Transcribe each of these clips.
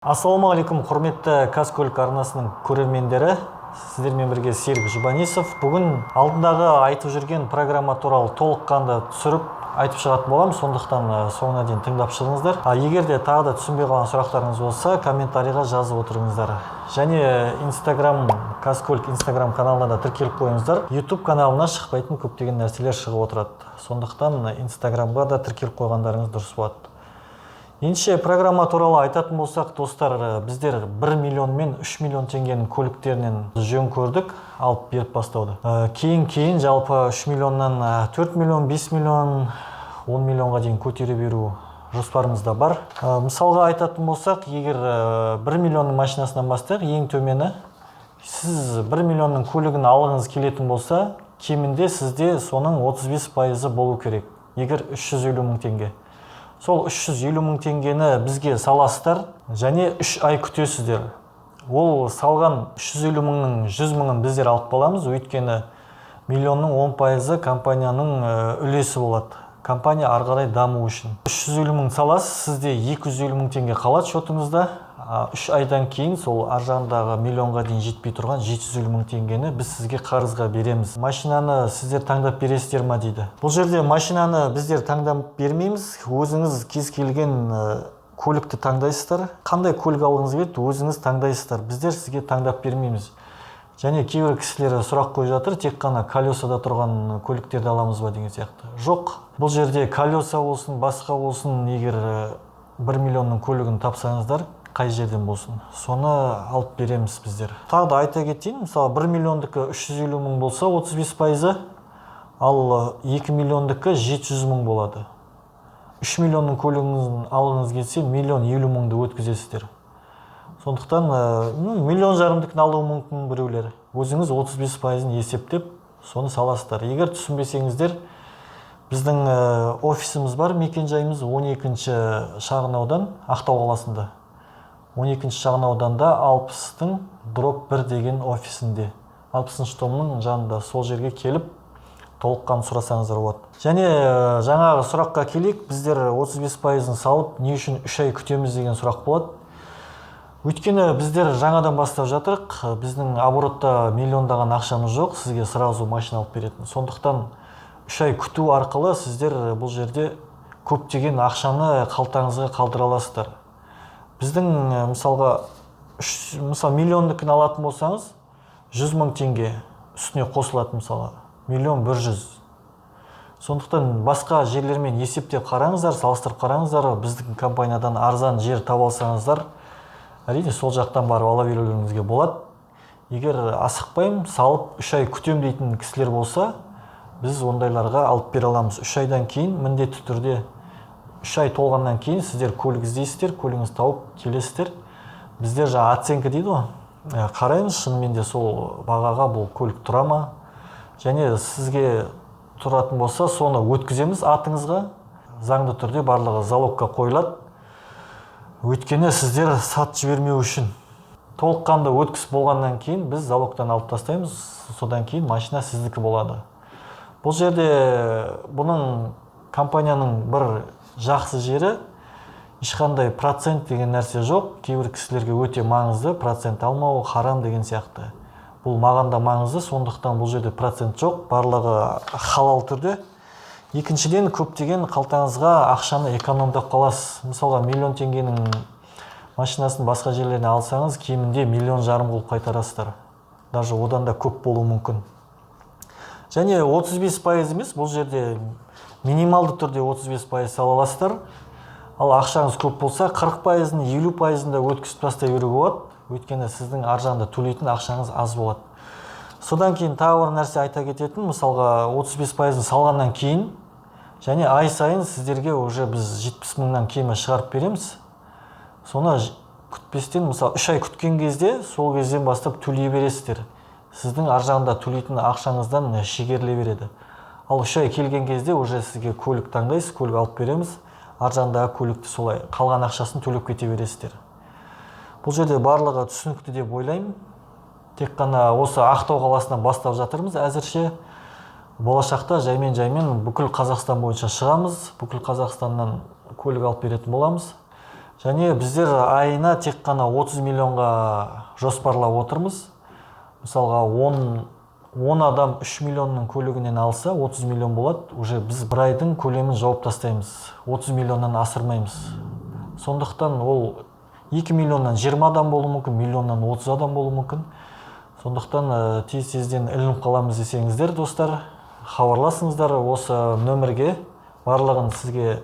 Ассалаумағалейкум, құрметті Казкөлік арнасының көрермендері. Сіздермен бірге Серік Жұбанисов. Бүгін алдындағы айтып жүрген программа туралы толыққанды түсіріп айтып шығатын боламын, сондықтан соңына дейін тыңдап шығыңыздар. Егер де тағы да түсінбей қалған сұрақтарыңыз болса, комментарийға жазып отырыңыздар. Және Казкөлік Инстаграм каналына да тіркеліп қойыңыздар. YouTube каналына шықпайтын көптеген нәрселер шығып отырады. Сондықтан Инстаграмға да тіркеліп қойғандарыңыз дұрыс болады. Ендеше программа туралы айтатын болсақ, достар, біздер 1 миллион мен 3 миллион теңгенің көліктерінен жөн көрдік, алып беріп бастауды. Кейін жалпы 3 миллионнан 4 миллион, 5 миллион, 10 миллионға дейін көтере беру жоспарымызда бар. Мысалға айтатын болсақ, егер 1 миллионның машинасынан бастайық, ең төмені, сіз 1 миллионның көлігін алғыңыз келетін болса, кемінде сізде соның 35% болу керек, егер 350 мың теңге. Сол 350 мың теңгені бізге саласыздар, және 3 ай күтесіздер. Ол салған 350 мыңның 100 мыңын біздер алып қаламыз, өйткені миллионның 10% компанияның үлесі болады. Компания ары қарай даму үшін. 350 мың саласыз, сізде 250 мың теңге қалады шотыңызда. 3 айдан кейін сол аржағындағы миллионға дейін жетпей тұрған 750 мың теңгені біз сізге қарызға береміз. Машинаны сіздер таңдап бересіздер ма дейді. Бұл жерде машинаны біздер таңдап бермейміз. Өзіңіз кез келген көлікті таңдайсыздар. Қандай көлік алғыңыз келеді, өзіңіз таңдайсыздар. Біздер сізге таңдап бермейміз. Және кейбір кісілер сұрақ қойып жатыр, тек қана колесада тұрған көліктерді аламыз ба деген сияқты. Жоқ. Бұл жерде колеса болсын, басқа болсын, егер 1 миллионның көлігін тапсаңыздар, қай жерден болсын, соны алып береміз біздер. Тағы да айта кетейін, мысалы 1 миллиондікі 350 мың болса 35%, ал 2 миллиондікі 700 мың болады. 3 миллионның көлігіңізін алғыңыз келсе, 1 50 мыңды өткізесіздер. Сондықтан миллион жарымдікін алуы мүмкін біреулер. Өзіңіз 35%-ын есептеп, соны саласыздар. Егер түсінбесеңіздер, біздің офисіміз бар, мекенжайымыз 12-ші шағын аудан, Ақтау қаласында. 12-ші шағын ауданда 60-тың дроп 1 деген офисінде. 60-шы томның жанында, сол жерге келіп, толыққан сұрасаңыздар болады. Және жаңағы сұраққа келейік, біздер 35%-ын салып, не үшін 3 ай күтеміз деген сұрақ болады. Өйткені біздер жаңадан бастап жатырық, біздің оборотта миллиондаған ақшамыз жоқ, сізге сразу машина алып беретін. Сондықтан 3 ай күту арқылы сіздер бұл жерде көптеген ақшаны қалтаңызға қалдыра аласыздар. Біздің мысал миллиондікін алатын болсаңыз, 100 мың теңге үстіне қосылады мысалы, 1 100 000. Сондықтан басқа жерлермен есептеп қараңыздар, салыстырып қараңыздар, біздің компаниядан арзан жер таба алсаңыздар, әрине сол жақтан барып ала берулеріңізге болады. Егер асықпаймын, салып 3 ай күтем дейтін кісілер болса, біз ондайларға алып бере аламыз. 3 айдан кейін міндетті түрде 3 ай толғаннан кейін сіздер көлік іздейсіздер, көлігіңіз тауып келесіздер. Біздер жаңа оценка дейді ғой. Қараймыз, шынымен де сол бағаға бұл көлік тұра ма? Және сізге тұратын болса, соны өткіземіз атыңызға. Заңды түрде барлығы залогқа қойылады. Өйткені сіздер сатып жібермеу үшін. Толыққанды өткізіп болғаннан кейін біз залогтан алып тастаймыз, содан кейін машина сіздікі болады. Бұл жерде бұның компанияның бір жақсы жері, ешқандай процент деген нәрсе жоқ. Кейбір кісілерге өте маңызды, процент алмау харам деген сияқты. Бұл маған да маңызды, сондықтан бұл жерде процент жоқ, барлығы халал түрде. Екіншіден, көптеген қалтаңызға ақшаны экономдап қаласыз. Мысалға, миллион теңгенің машинасын басқа жерлеріне алсаңыз, кемінде 1,5 миллион қылып қайтарасыздар. Даже одан да көп болуы мүмкін. Және 35% емес, бұл жерде минималды түрде 35% сала аласыздар. Ал ақшаңыз көп болса, 40%-ын, 50%-ын да өткізіп тастай беруге болады. Өйткені сіздің аржағында төлейтін ақшаңыз аз болады. Содан кейін тағы бір нәрсе айта кететін, мысалға 35%-ын салғаннан кейін, және ай сайын сіздерге уже біз 70 мыңнан кеме шығарып береміз. Соны күтпестен, мысалы 3 ай күткен кезде, сол кезден бастап төлей бересіздер. Сіздің аржағында төлейтін ақшаңыздан шегеріле береді. Ал 3 ай келген кезде уже сізге көлік таңдайсыз, көлік алып береміз. Аржағындағы көлікті солай қалған ақшасын төлеп кете бересіздер. Бұл жерде барлығы түсінікті деп ойлаймын. Тек қана осы Ақтау қаласынан бастап жатырмыз әзірше. Болашақта жаймен бүкіл Қазақстан бойынша шығамыз. Бүкіл Қазақстаннан көлік алып беретін боламыз. Және біздер айына тек қана 30 миллионға жоспарлап отырмыз. Мысалға 10 адам 3 миллионның көлігінен алса 30 миллион болады. Уже біз бір айдың көлемін жауып тастаймыз. 30 миллионнан асырмаймыз. Сондықтан ол 2 миллионнан 20 адам болуы мүмкін, миллионнан 30 адам болуы мүмкін. Сондықтан тез-тезден ілініп қаламыз десеңіздер, достар, хабарласыңыздар осы нөмірге, барлығын сізге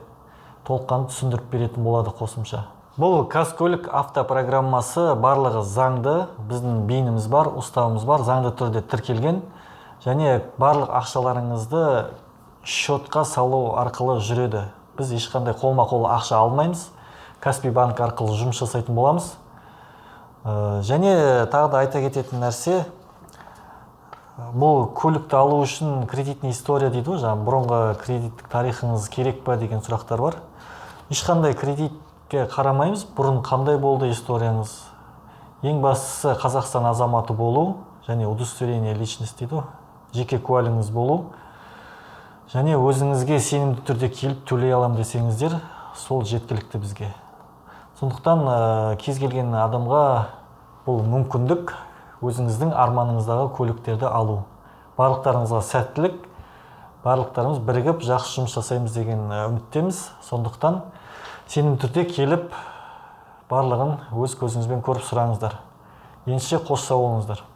толыққанды түсіндіріп беретін болады қосымша. Бұл Казкөлік автопрограммасы барлығы заңды, біздің бейініміз бар, уставымыз бар, заңды түрде тіркелген, және барлық ақшаларыңызды счетқа салу арқылы жүреді. Біз ешқандай қолма-қол ақша алмаймыз, Каспий банк арқылы жұмыс жасайтын боламыз. Және тағы да айта кететін нәрсе, бұл көлікті алу үшін кредитный история дейді ғой, жаңағы бұрынғы кредиттік тарихыңыз керек па деген сұрақтар бар. Ешқандай кредитке қарамаймыз, бұрын қандай болды историяңыз. Ең бастысы Қазақстан азаматы болу, және удостоверение личности дейді, жеке куәлігіңіз болу. Және өзіңізге сенімді түрде келіп төлей алам десеңіздер, сол жеткілікті бізге. Сондықтан кез келген адамға бұл мүмкіндік өзіңіздің арманыңыздағы көліктерді алу. Барлықтарыңызға сәттілік, барлықтарымыз бірігіп жақсы жұмыс жасаймыз деген үміттеміз. Сондықтан сенімді түрде келіп барлығын өз көзіңізбен көріп сұраңыздар. Ендеше қош сау болыңыздар.